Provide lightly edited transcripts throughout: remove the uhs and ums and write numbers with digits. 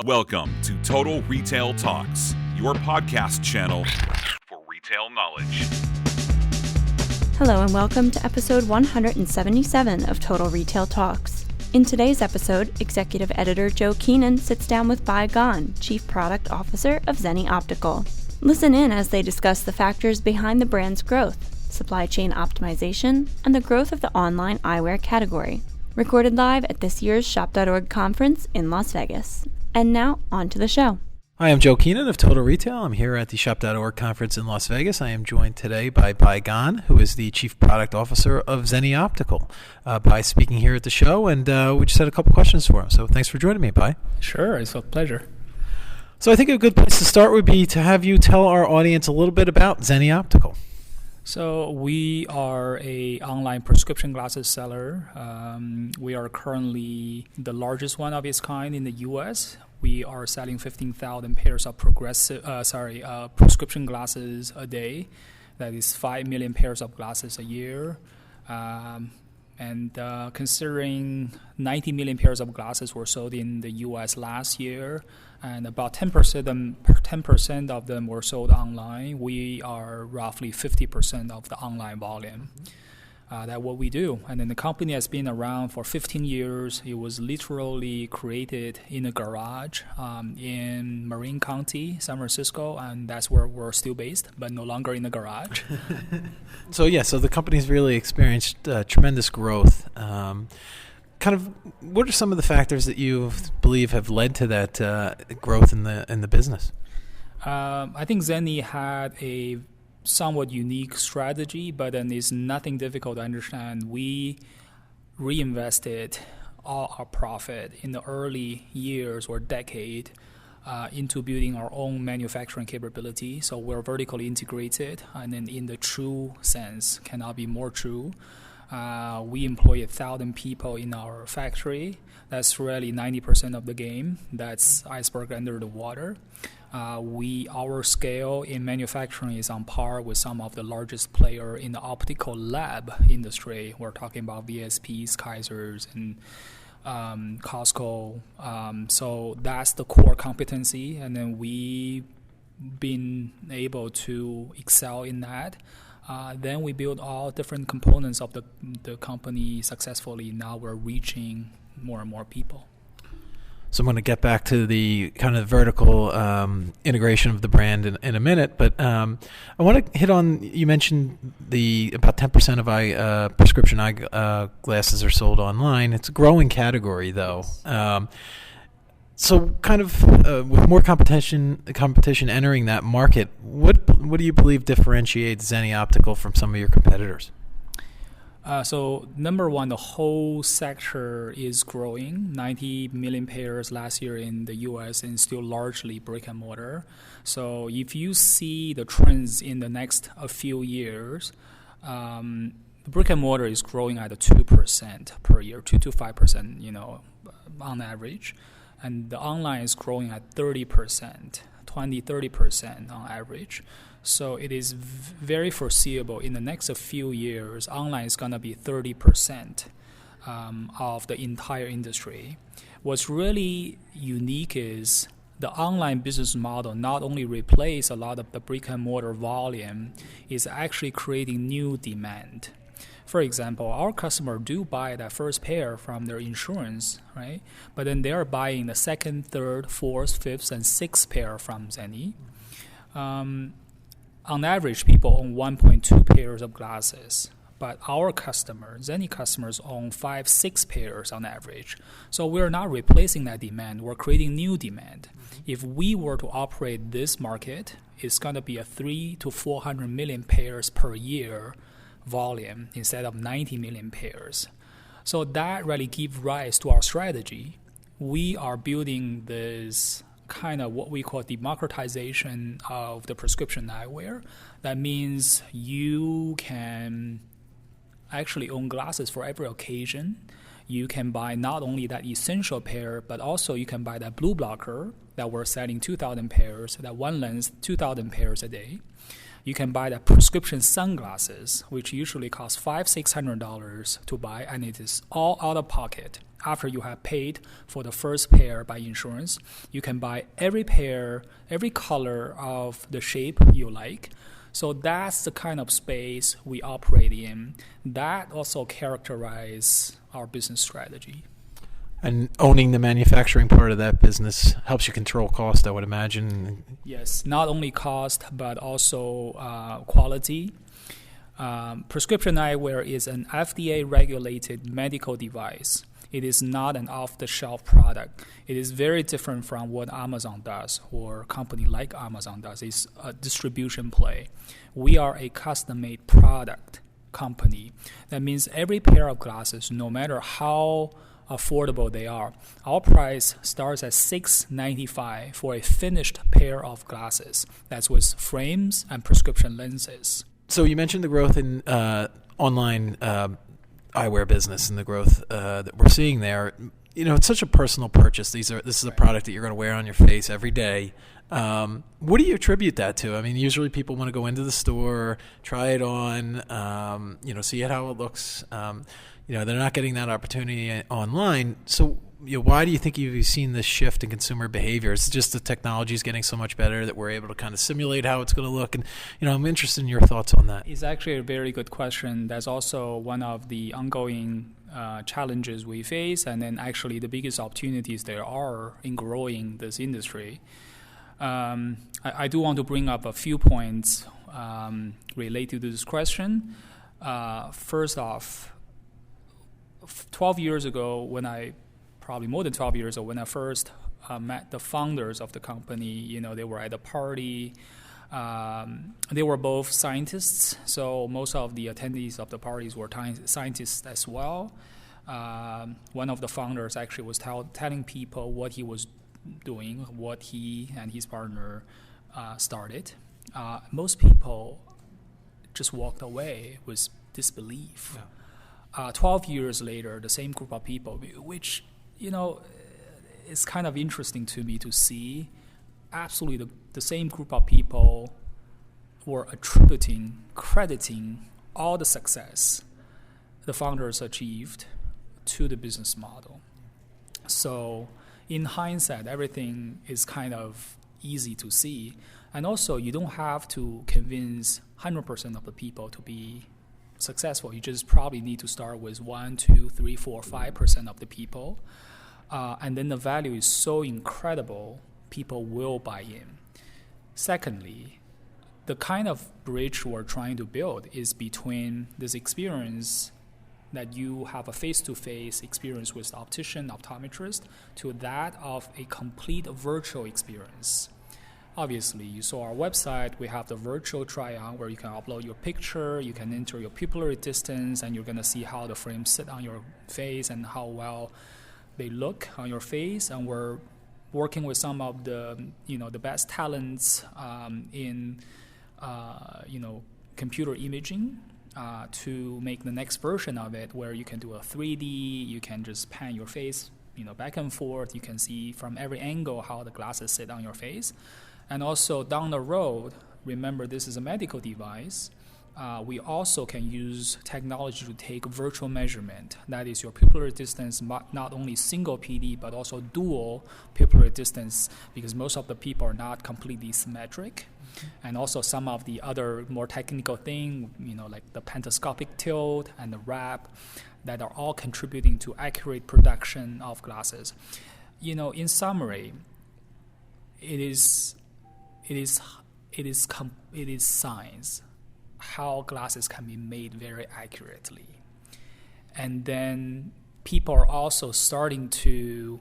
Welcome to Total Retail Talks, your podcast channel for retail knowledge. Hello and welcome to episode 177 of Total Retail Talks. In today's episode, executive editor Joe Keenan sits down with Bai Gan, Chief Product Officer of Zenni Optical. Listen in as they discuss the factors behind the brand's growth, supply chain optimization, and the growth of the online eyewear category. Recorded live at this year's Shop.org conference in Las Vegas. And now, on to the show. Hi, I'm Joe Keenan of Total Retail. I'm here at the Shop.org conference in Las Vegas. I am joined today by Bai Gan, who is the Chief Product Officer of Zenni Optical. Bai speaking here at the show, and we just had a couple questions for him. So thanks for joining me, Bai. Sure, it's a pleasure. So I think a good place to start would be to have you tell our audience a little bit about Zenni Optical. So we are a online prescription glasses seller. We are currently the largest one of its kind in the U.S. We are selling 15,000 pairs of prescription glasses a day. That is 5 million pairs of glasses a year. Considering 90 million pairs of glasses were sold in the U.S. last year, and about 10% of them were sold online, we are roughly 50% of the online volume. That's what we do. And then the company has been around for 15 years. It was literally created in a garage in Marin County, San Francisco, and that's where we're still based, but no longer in the garage. So the company's really experienced tremendous growth. What are some of the factors that you believe have led to that growth in the business? I think Zenni had a somewhat unique strategy, but then it's nothing difficult to understand. We reinvested all our profit in the early years or decade into building our own manufacturing capability. So we're vertically integrated, and then in the true sense, cannot be more true. We employ 1,000 people in our factory. That's really 90% of the game. That's iceberg under the water. Our scale in manufacturing is on par with some of the largest player in the optical lab industry. We're talking about VSPs, Kaisers, and Costco. So that's the core competency, and then we've been able to excel in that. Then we build all different components of the company successfully. Now we're reaching more and more people. So I'm going to get back to the kind of vertical integration of the brand in a minute, but I want to hit on, you mentioned about 10% of prescription eye glasses are sold online. It's a growing category, though. So with more competition entering that market, what do you believe differentiates Zenni Optical from some of your competitors? So number one, the whole sector is growing. 90 million pairs last year in the U.S. and still largely brick and mortar. So if you see the trends in the next few years, brick and mortar is growing at 2% per year, 2 to 5%, on average. And the online is growing at 30%, 20-30% on average. So it is very foreseeable in the next few years, online is going to be 30% of the entire industry. What's really unique is the online business model not only replace a lot of the brick and mortar volume, is actually creating new demand. For example, our customer do buy that first pair from their insurance, right? But then they are buying the second, third, fourth, fifth, and sixth pair from Zenni. On average, people own 1.2 pairs of glasses, but our customers, Zenni customers, own 5-6 pairs on average. So we're not replacing that demand, we're creating new demand. If we were to operate this market, it's going to be a 300 to 400 million pairs per year volume instead of 90 million pairs. So that really gives rise to our strategy. We are building this kind of what we call democratization of the prescription eyewear. That means you can actually own glasses for every occasion. You can buy not only that essential pair, but also you can buy that blue blocker that we're selling 2,000 pairs, that one lens, 2,000 pairs a day. You can buy the prescription sunglasses, which usually cost $500-$600 to buy, and it is all out of pocket. after you have paid for the first pair by insurance, you can buy every pair, every color of the shape you like. So that's the kind of space we operate in. That also characterizes our business strategy. And owning the manufacturing part of that business helps you control cost, I would imagine. Yes, not only cost, but also quality. Prescription eyewear is an FDA-regulated medical device. It is not an off-the-shelf product. It is very different from what Amazon does or a company like Amazon does. It's a distribution play. We are a custom-made product company. That means every pair of glasses, no matter how affordable they are, our price starts at $695 for a finished pair of glasses. That's with frames and prescription lenses. So you mentioned the growth in online eyewear business and the growth that we're seeing there. You know, it's such a personal purchase. This is a product that you're going to wear on your face every day. What do you attribute that to? I mean, usually people want to go into the store, try it on, see how it looks. They're not getting that opportunity online. So, why do you think you've seen this shift in consumer behavior? It's just the technology is getting so much better that we're able to kind of simulate how it's going to look. And, I'm interested in your thoughts on that. It's actually a very good question. That's also one of the ongoing challenges we face, and then actually the biggest opportunities there are in growing this industry. I do want to bring up a few points related to this question. First off, 12 years ago, probably more than 12 years ago, when I first met the founders of the company, they were at a party. They were both scientists, so most of the attendees of the parties were scientists as well. One of the founders actually was telling people what he was doing, what he and his partner started. Most people just walked away with disbelief. Yeah. 12 years later, the same group of people, which, is kind of interesting to me to see, absolutely the same group of people were crediting all the success the founders achieved to the business model. So in hindsight, everything is kind of easy to see. And also, you don't have to convince 100% of the people to be successful. You just probably need to start with 1, 2, 3, 4, 5% of the people. And then the value is so incredible, people will buy in. Secondly, the kind of bridge we're trying to build is between this experience that you have a face-to-face experience with optician, optometrist, to that of a complete virtual experience. Obviously, you saw our website. We have the virtual try-on where you can upload your picture, you can enter your pupillary distance, and you're going to see how the frames sit on your face and how well they look on your face. And we're working with some of the, the best talents in, computer imaging to make the next version of it, where you can do a 3D, you can just pan your face, back and forth. You can see from every angle how the glasses sit on your face. And also down the road, remember this is a medical device, we also can use technology to take virtual measurement. That is your pupillary distance, not only single PD, but also dual pupillary distance, because most of the people are not completely symmetric. Mm-hmm. And also some of the other more technical things, like the pentascopic tilt and the wrap, that are all contributing to accurate production of glasses. In summary, it is science how glasses can be made very accurately. And then people are also starting to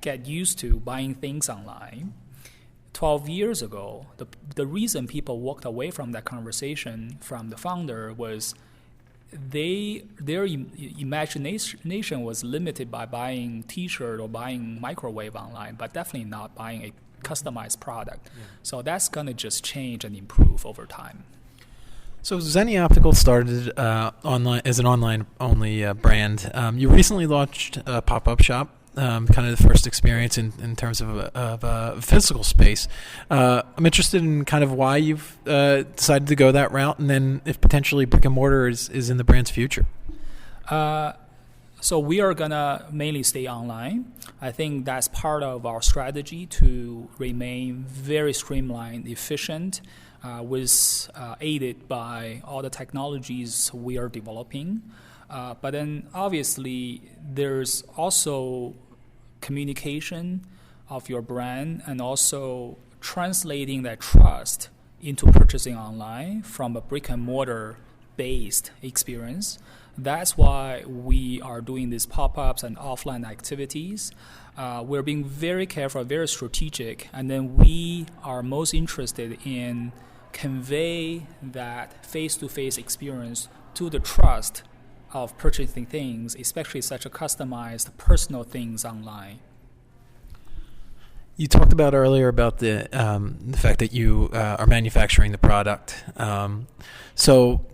get used to buying things online. 12 years ago, the reason people walked away from that conversation from the founder was their imagination was limited by buying T-shirt or buying microwave online, but definitely not buying a customized product. Yeah. So that's going to just change and improve over time. So Zenni Optical started online as an online-only brand. You recently launched a pop-up shop, kind of the first experience in terms of a physical space. I'm interested in kind of why you've decided to go that route, and then if potentially brick and mortar is in the brand's future. So we are gonna mainly stay online. I think that's part of our strategy to remain very streamlined, efficient, aided by all the technologies we are developing. But then obviously there's also communication of your brand and also translating that trust into purchasing online from a brick and mortar based experience. That's why we are doing these pop-ups and offline activities. We're being very careful, very strategic, and then we are most interested in convey that face-to-face experience to the trust of purchasing things, especially such a customized personal things online. You talked about earlier about the fact that you are manufacturing the product. So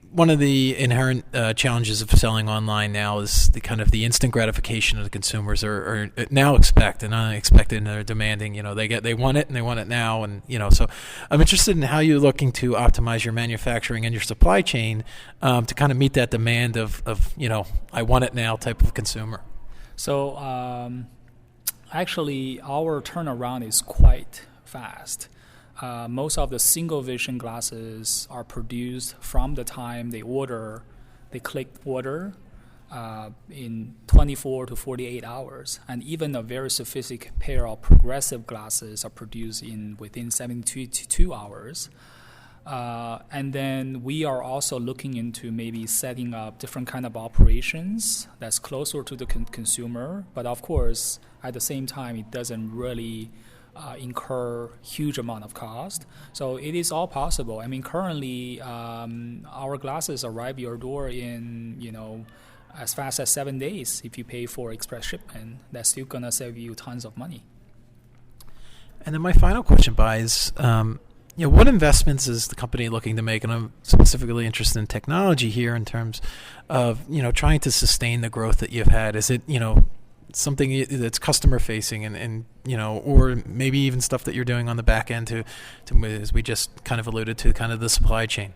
one of the inherent challenges of selling online now is the kind of the instant gratification of the consumers are now expect and unexpected, and they're demanding. They want it and they want it now, and So I'm interested in how you're looking to optimize your manufacturing and your supply chain to kind of meet that demand of I want it now type of consumer. So actually, our turnaround is quite fast. Most of the single vision glasses are produced from the time they click order in 24 to 48 hours. And even a very sophisticated pair of progressive glasses are produced within 72 hours. And then we are also looking into maybe setting up different kind of operations that's closer to the consumer. But of course, at the same time, it doesn't really incur huge amount of cost. So it is all possible. I mean, currently, our glasses arrive your door in, as fast as 7 days. If you pay for express shipment, that's still gonna save you tons of money. And then my final question, Bai, is, what investments is the company looking to make? And I'm specifically interested in technology here in terms of, trying to sustain the growth that you've had. Is it, something that's customer facing and or maybe even stuff that you're doing on the back end to as we just kind of alluded to, kind of the supply chain?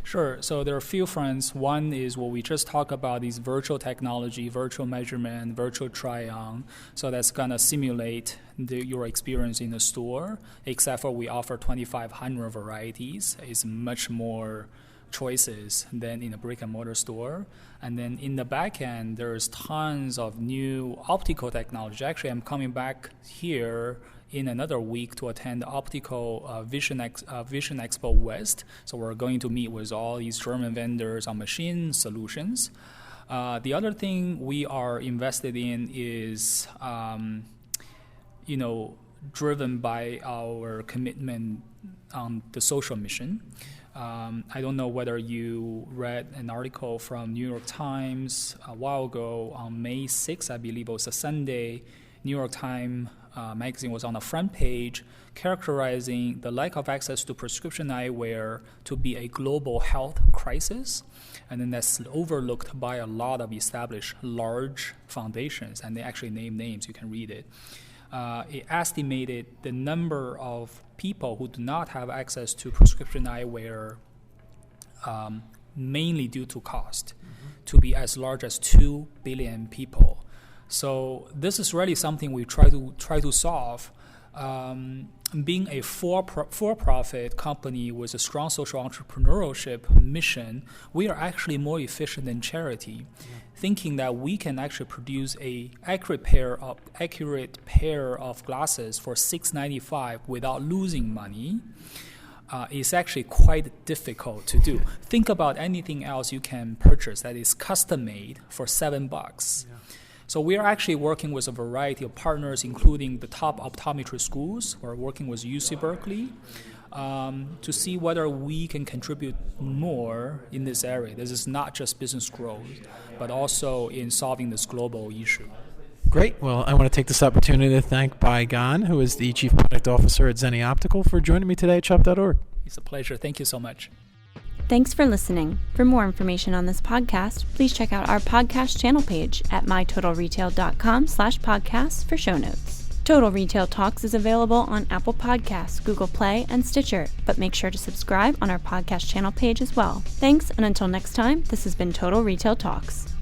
Sure. So there are a few fronts. One is what we just talked about, these virtual technology, virtual measurement, virtual try-on. So that's going to simulate your experience in the store, except for we offer 2,500 varieties. It's much more choices than in a brick-and-mortar store. And then in the back end, there's tons of new optical technology. Actually, I'm coming back here in another week to attend the Optical Vision Expo West. So we're going to meet with all these German vendors on machine solutions. The other thing we are invested in is, driven by our commitment on the social mission. I don't know whether you read an article from New York Times a while ago on May 6th, I believe it was a Sunday. New York Times magazine was on the front page characterizing the lack of access to prescription eyewear to be a global health crisis. And then that's overlooked by a lot of established large foundations, and they actually name names, you can read it. It estimated the number of people who do not have access to prescription eyewear, mainly due to cost, to be as large as 2 billion people. So this is really something we try to solve. Being a for-profit company with a strong social entrepreneurship mission, we are actually more efficient than charity. Thinking that we can actually produce a accurate pair of glasses for $695 without losing money is actually quite difficult to do. Think about anything else you can purchase that is custom made for $7. Yeah. So we are actually working with a variety of partners, including the top optometry schools. We're working with UC Berkeley to see whether we can contribute more in this area. This is not just business growth, but also in solving this global issue. Great. Well, I want to take this opportunity to thank Bai Gan, who is the Chief Product Officer at Zenni Optical, for joining me today at shop.org. It's a pleasure. Thank you so much. Thanks for listening. For more information on this podcast, please check out our podcast channel page at mytotalretail.com/podcasts for show notes. Total Retail Talks is available on Apple Podcasts, Google Play, and Stitcher, but make sure to subscribe on our podcast channel page as well. Thanks, and until next time, this has been Total Retail Talks.